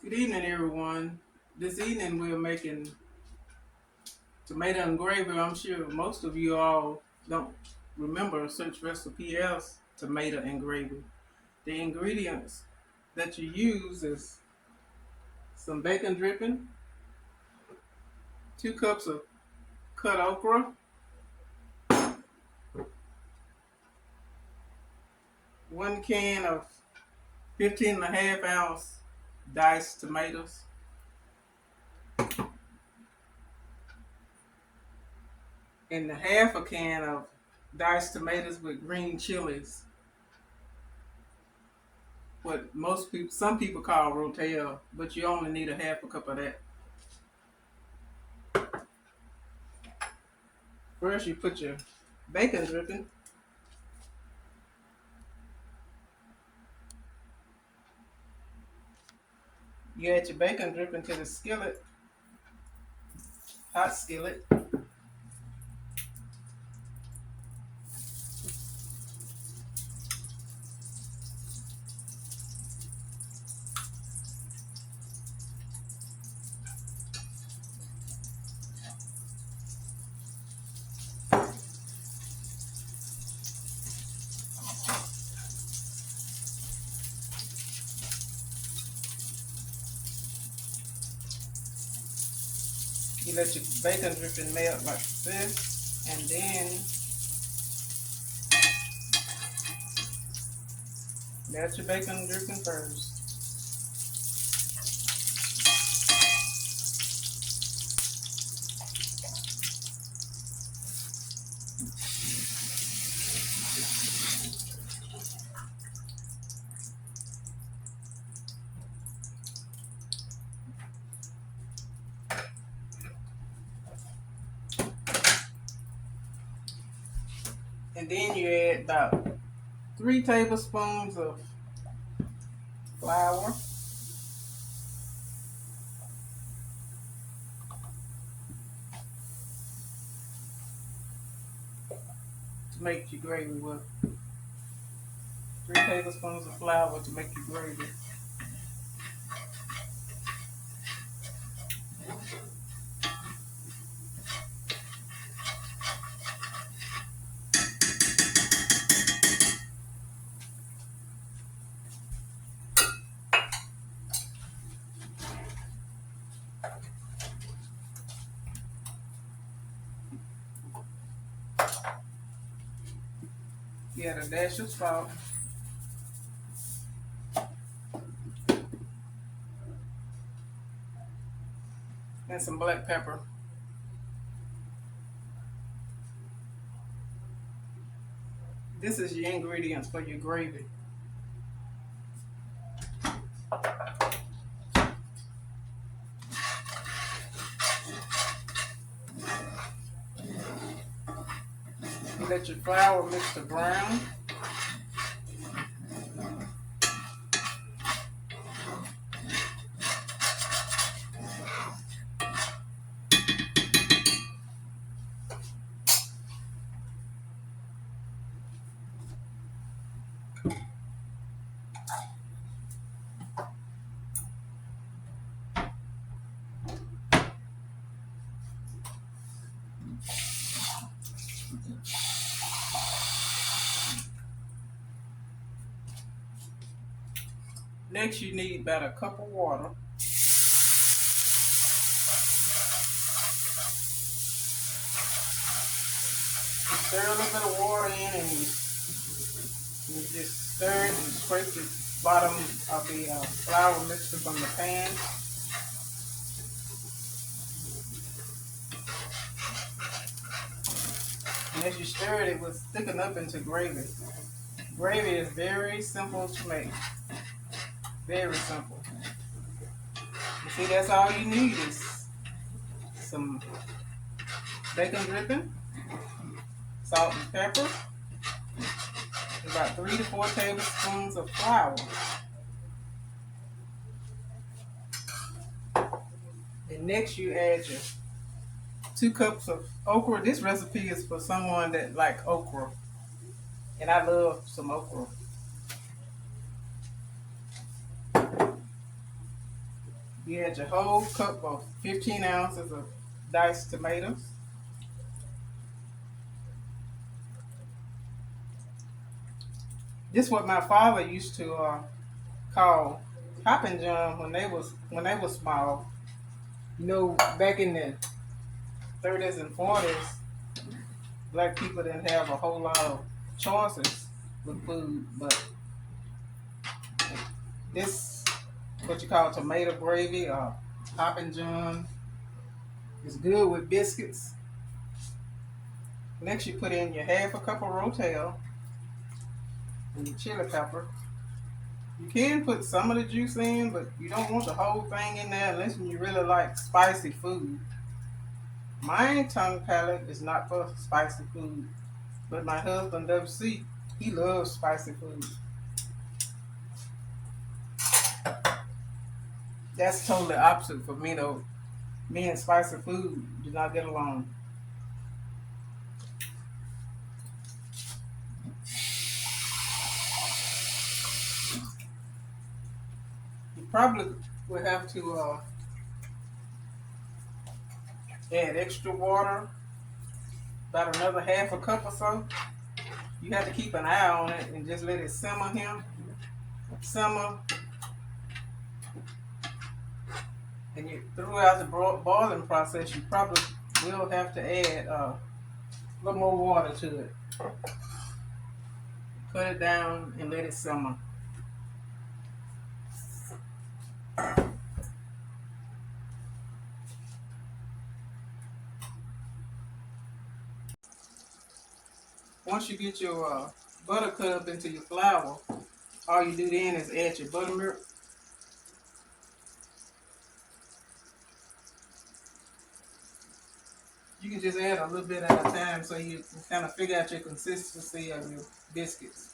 Good evening, everyone. This evening we're making tomato and gravy. I'm sure most of you all don't remember such recipe as tomato and gravy. The ingredients that you use is some bacon dripping, 2 cups of cut okra, 1 can of 15.5 ounce diced tomatoes, and a half a can of diced tomatoes with green chilies. What some people call rotl, but you only need a half a cup of that. First, you put your bacon dripping. You add your bacon dripping to the skillet, hot skillet. You let your bacon dripping melt like this, and then melt your bacon dripping first. And then you add about 3 tablespoons of flour, to make your gravy with. 3 tablespoons of flour to make your gravy. You add a dash of salt and some black pepper. This is your ingredients for your gravy. You let your flour mix to brown. Next, you need about a cup of water. You stir a little bit of water in, and you just stir it and scrape the bottom of the flour mixture from the pan. And as you stir it, it will thicken up into gravy. Gravy is very simple to make. Very simple. You see, that's all you need is some bacon dripping, salt and pepper, about 3 to 4 tablespoons of flour. And next you add your 2 cups of okra. This recipe is for someone that like okra, and I love some okra. You add your whole cup of 15 ounces of diced tomatoes. This is what my father used to call hopping john when they was small. You know, back in the 30s and 40s, black people didn't have a whole lot of choices with food, but this what you call tomato gravy or hopping john is good with biscuits. Next, you put in your half a cup of rotl and your chili pepper. You can put some of the juice in, but you don't want the whole thing in there unless you really like spicy food. My tongue palate is not for spicy food, but my husband WC, he loves spicy food. That's totally opposite for me though. Me and spicy food do not get along. You probably will have to add extra water, about another half a cup or so. You have to keep an eye on it and just let it simmer here. Simmer, and throughout the boiling process, you probably will have to add a little more water to it. Put it down and let it simmer. Once you get your butter cut up into your flour, all you do then is add your buttermilk. You can just add a little bit at a time so you can kind of figure out your consistency of your biscuits.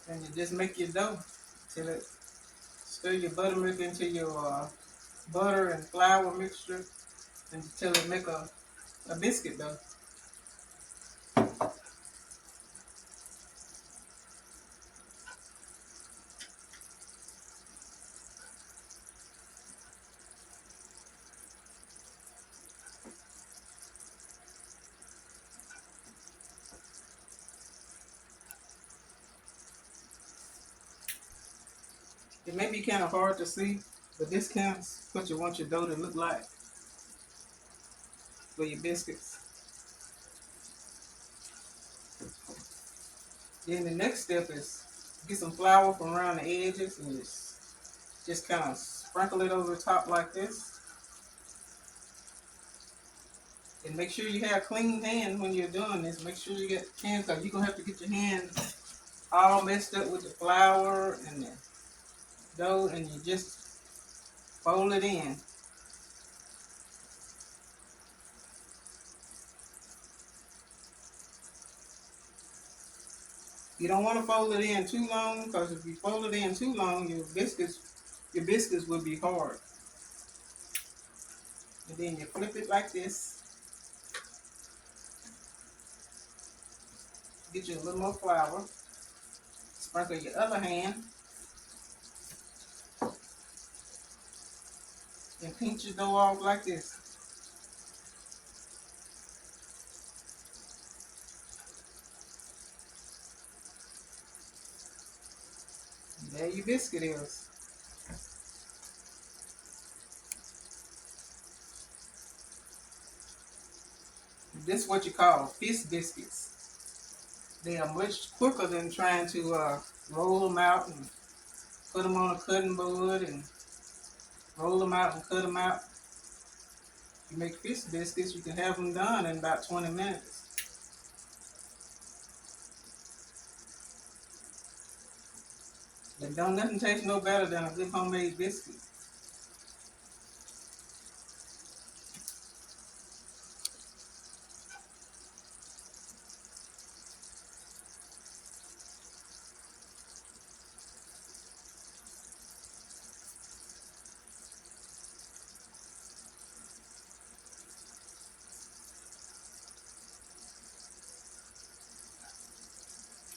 And you just make your dough till it stir your buttermilk into your butter and flour mixture until it make a biscuit dough. It may be kind of hard to see, but this counts what you want your dough to look like for your biscuits. Then the next step is get some flour from around the edges and just kind of sprinkle it over the top like this. And make sure you have clean hands when you're doing this. Make sure you get hands because you're going to have to get your hands all messed up with the flour and the dough, and you just fold it in. You don't want to fold it in too long because if you fold it in too long, your biscuits will be hard. And then you flip it like this. Get you a little more flour. Sprinkle your other hand and pinch your dough off like this. And there your biscuit is. This is what you call fish biscuits. They are much quicker than trying to roll them out and put them on a cutting board and roll them out and cut them out. You make fish biscuits, you can have them done in about 20 minutes. And don't nothing taste no better than a good homemade biscuit.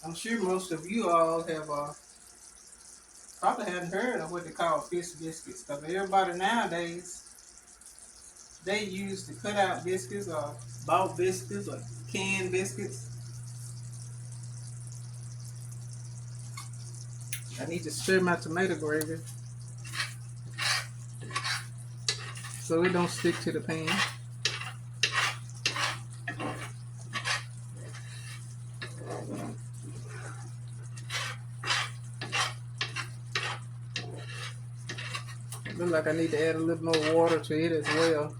I'm sure most of you all have probably hadn't heard of what they call fish biscuits, because everybody nowadays they use the cut out biscuits or bought biscuits or canned biscuits. I need to stir my tomato gravy so it don't stick to the pan. Look like I need to add a little more water to it as well.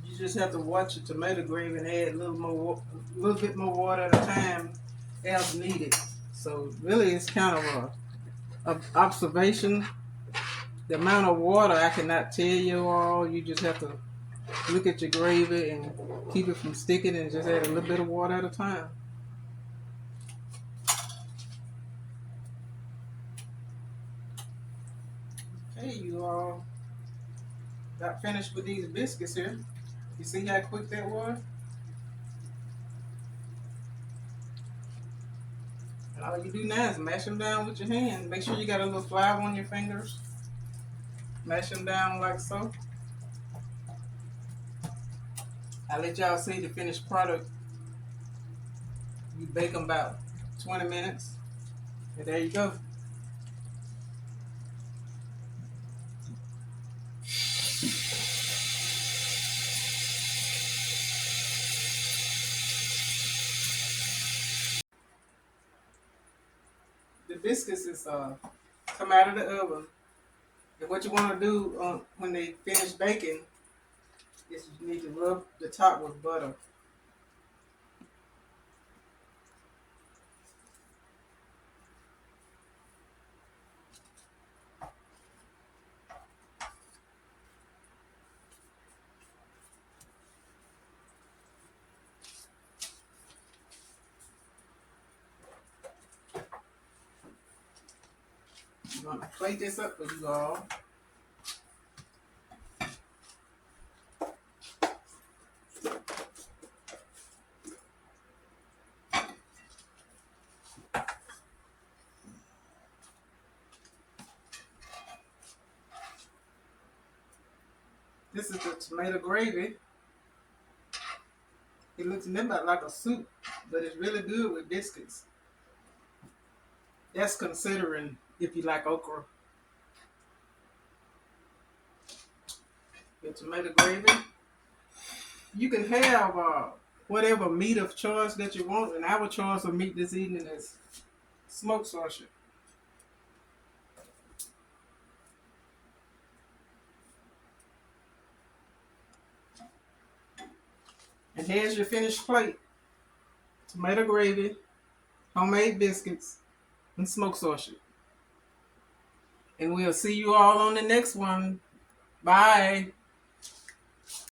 You just have to watch your tomato gravy and add a little bit more water at a time as needed. So really, it's kind of a observation. The amount of water I cannot tell you all. You just have to look at your gravy and keep it from sticking, and just add a little bit of water at a time. Okay, you all got finished with these biscuits here. You see how quick that was? And all you do now is mash them down with your hand. Make sure you got a little flour on your fingers. Mash them down like so. I'll let y'all see the finished product. You bake them about 20 minutes. And there you go. The biscuits is come out of the oven. And what you want to do when they finish baking is you need to rub the top with butter. I'm going to plate this up for you all. This is the tomato gravy. It looks a little bit like a soup, but it's really good with biscuits. That's considering if you like okra. Your tomato gravy. You can have whatever meat of choice that you want, and our choice of meat this evening is smoked sausage. And here's your finished plate. Tomato gravy, homemade biscuits, and smoked sausage. And we'll see you all on the next one. Bye.